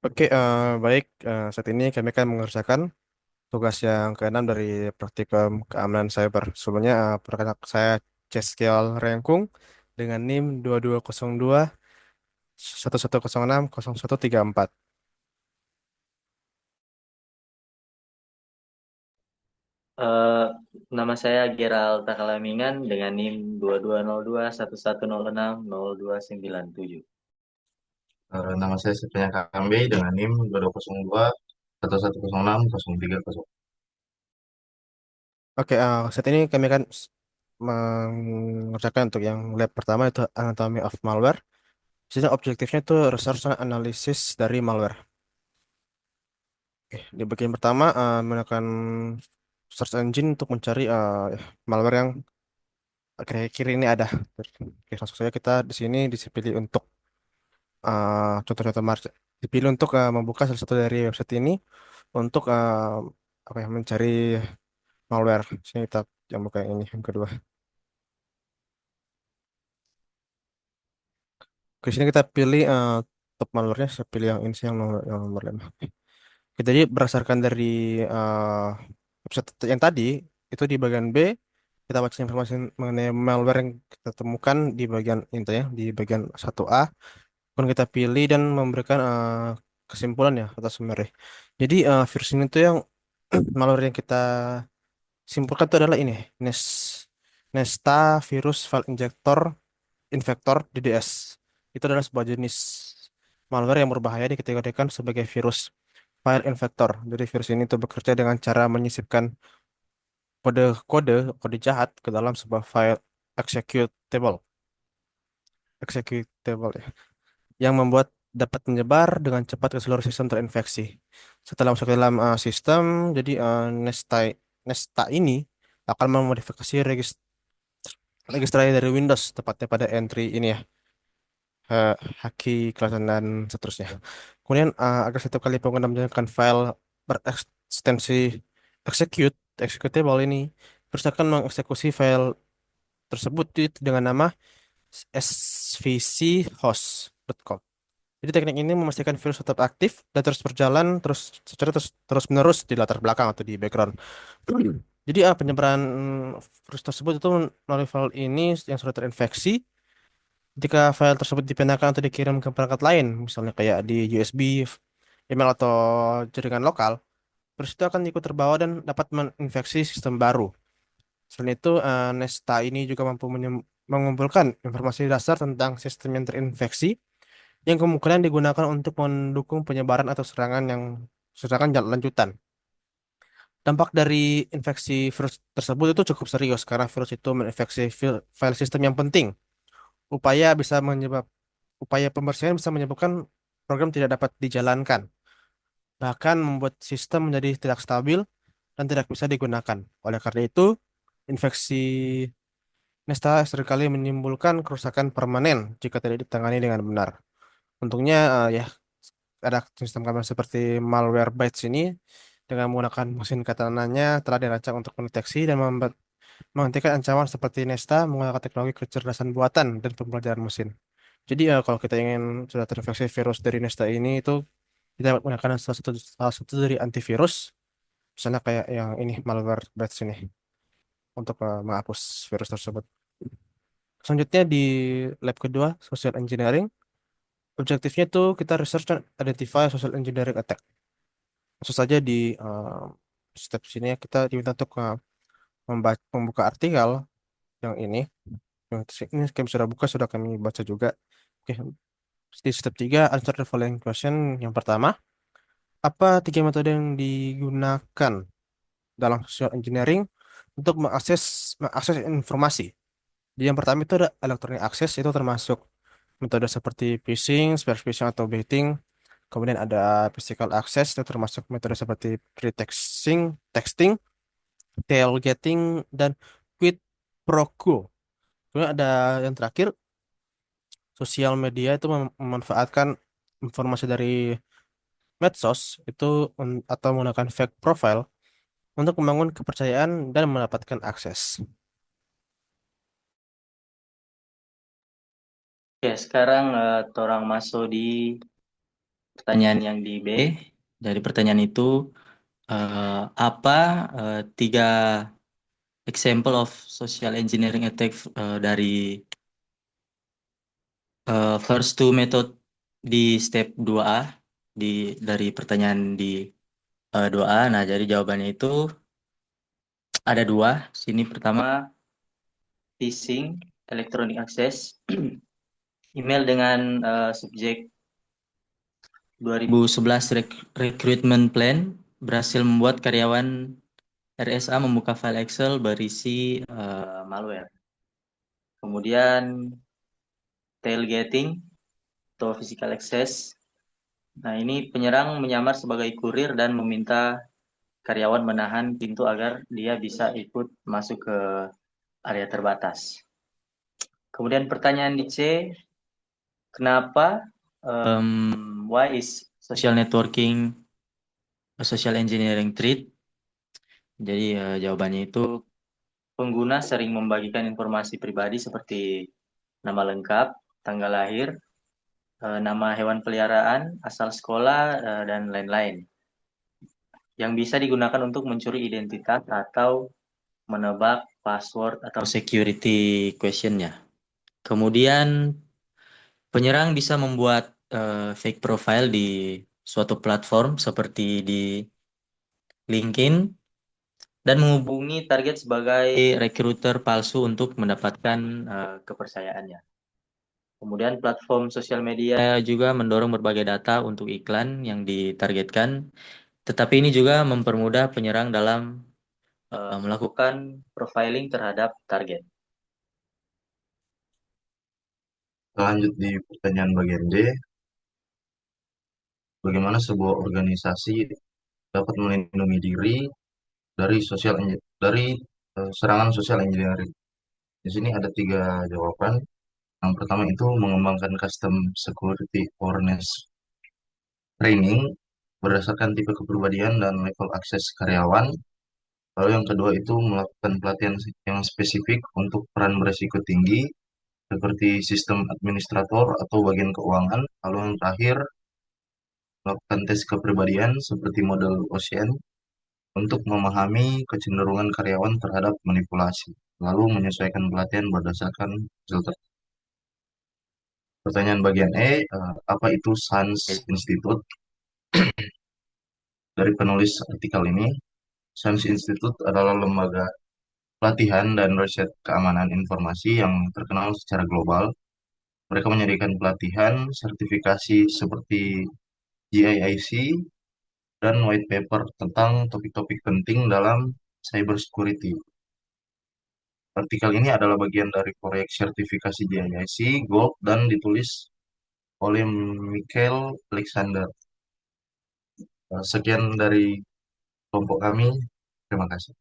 Oke, baik. Saat ini kami akan mengerjakan tugas yang keenam dari praktikum keamanan cyber. Sebelumnya, perkenalkan saya Ceskial Rengkung dengan NIM 2202 1106 0134. Eh, Nama saya Gerald Takalamingan dengan NIM 2202 1106 0297. Nama saya Septian Kambe dengan NIM 2202 1106 0300. Oke, saat ini kami akan mengerjakan untuk yang lab pertama itu Anatomy of Malware. Jadi objektifnya itu research and analysis dari malware. Oke, di bagian pertama menggunakan search engine untuk mencari malware yang kira-kira ini ada. Oke, langsung saja kita di sini dipilih untuk contoh-contoh dipilih untuk membuka salah satu dari website ini untuk apa ya mencari malware. Sini kita yang buka yang ini yang kedua. Di sini kita pilih top malwarenya. Saya pilih yang ini sih yang nomor 5. Oke, jadi berdasarkan dari eh, website yang tadi itu di bagian B kita baca informasi mengenai malware yang kita temukan di bagian itu ya di bagian 1A. Kemudian kita pilih dan memberikan kesimpulan ya atas summary. Jadi virus ini tuh yang malware yang kita simpulkan itu adalah ini Nesta virus file injector infector DDS. Itu adalah sebuah jenis malware yang berbahaya dikategorikan sebagai virus file infector. Jadi virus ini tuh bekerja dengan cara menyisipkan kode-kode kode jahat ke dalam sebuah file executable executable ya, yang membuat dapat menyebar dengan cepat ke seluruh sistem terinfeksi. Setelah masuk ke dalam sistem, jadi Nesta ini akan memodifikasi registrasi dari Windows, tepatnya pada entry ini ya, eh, haki, kelasan, dan seterusnya. Kemudian, agar setiap kali pengguna menjalankan file berekstensi executable ini, terus akan mengeksekusi file tersebut dengan nama svchost.com. Jadi teknik ini memastikan virus tetap aktif dan terus berjalan terus menerus di latar belakang atau di background. Jadi penyebaran virus tersebut itu melalui file ini yang sudah terinfeksi. Jika file tersebut dipindahkan atau dikirim ke perangkat lain, misalnya kayak di USB, email atau jaringan lokal, virus itu akan ikut terbawa dan dapat menginfeksi sistem baru. Selain itu, Nesta ini juga mampu mengumpulkan informasi dasar tentang sistem yang terinfeksi yang kemungkinan digunakan untuk mendukung penyebaran atau serangan lanjutan. Dampak dari infeksi virus tersebut itu cukup serius karena virus itu menginfeksi file sistem yang penting. Upaya bisa menyebab Upaya pembersihan bisa menyebabkan program tidak dapat dijalankan, bahkan membuat sistem menjadi tidak stabil dan tidak bisa digunakan. Oleh karena itu, infeksi Nesta seringkali menimbulkan kerusakan permanen jika tidak ditangani dengan benar. Untungnya ya ada sistem keamanan seperti Malwarebytes ini dengan menggunakan mesin katakannya telah dirancang untuk mendeteksi dan menghentikan ancaman seperti Nesta menggunakan teknologi kecerdasan buatan dan pembelajaran mesin. Jadi kalau kita ingin sudah terinfeksi virus dari Nesta ini itu kita menggunakan salah satu dari antivirus, misalnya kayak yang ini Malwarebytes ini untuk menghapus virus tersebut. Selanjutnya di lab kedua, social engineering, objektifnya tuh kita research dan identify social engineering attack. Langsung saja di step sini ya, kita diminta untuk membuka artikel yang ini. Ini kami sudah buka, sudah kami baca juga. Oke, di step 3 answer the following question. Yang pertama, apa tiga metode yang digunakan dalam social engineering untuk mengakses informasi? Jadi yang pertama itu ada electronic access, itu termasuk metode seperti phishing, spear phishing atau baiting. Kemudian ada physical access, itu termasuk metode seperti pretexting, texting, tailgating, dan quid pro quo. Kemudian ada yang terakhir, sosial media itu memanfaatkan informasi dari medsos itu atau menggunakan fake profile untuk membangun kepercayaan dan mendapatkan akses. Ya, sekarang torang masuk di pertanyaan yang di B. Dari pertanyaan itu, apa tiga example of social engineering attack dari first two method di step 2A dari pertanyaan di 2A. Nah, jadi jawabannya itu ada dua. Sini pertama phishing, electronic access, email dengan subjek 2011 recruitment plan berhasil membuat karyawan RSA membuka file Excel berisi malware. Kemudian tailgating atau physical access. Nah, ini penyerang menyamar sebagai kurir dan meminta karyawan menahan pintu agar dia bisa ikut masuk ke area terbatas. Kemudian pertanyaan di C, kenapa why is social networking a social engineering threat? Jadi jawabannya itu pengguna sering membagikan informasi pribadi seperti nama lengkap, tanggal lahir, nama hewan peliharaan, asal sekolah, dan lain-lain, yang bisa digunakan untuk mencuri identitas atau menebak password atau security question-nya. Kemudian penyerang bisa membuat fake profile di suatu platform seperti di LinkedIn dan menghubungi target sebagai recruiter palsu untuk mendapatkan kepercayaannya. Kemudian platform sosial media juga mendorong berbagai data untuk iklan yang ditargetkan, tetapi ini juga mempermudah penyerang dalam melakukan profiling terhadap target. Lanjut di pertanyaan bagian D, bagaimana sebuah organisasi dapat melindungi diri dari serangan sosial engineering? Di sini ada tiga jawaban. Yang pertama itu mengembangkan custom security awareness training berdasarkan tipe kepribadian dan level akses karyawan. Lalu yang kedua itu melakukan pelatihan yang spesifik untuk peran beresiko tinggi seperti sistem administrator atau bagian keuangan. Lalu yang terakhir melakukan tes kepribadian seperti model Ocean untuk memahami kecenderungan karyawan terhadap manipulasi. Lalu menyesuaikan pelatihan berdasarkan filter. Pertanyaan bagian E, apa itu SANS Institute? Dari penulis artikel ini, SANS Institute adalah lembaga pelatihan dan riset keamanan informasi yang terkenal secara global. Mereka menyediakan pelatihan, sertifikasi seperti GIIC, dan white paper tentang topik-topik penting dalam cybersecurity. Artikel ini adalah bagian dari proyek sertifikasi GIIC Gold dan ditulis oleh Michael Alexander. Sekian dari kelompok kami. Terima kasih.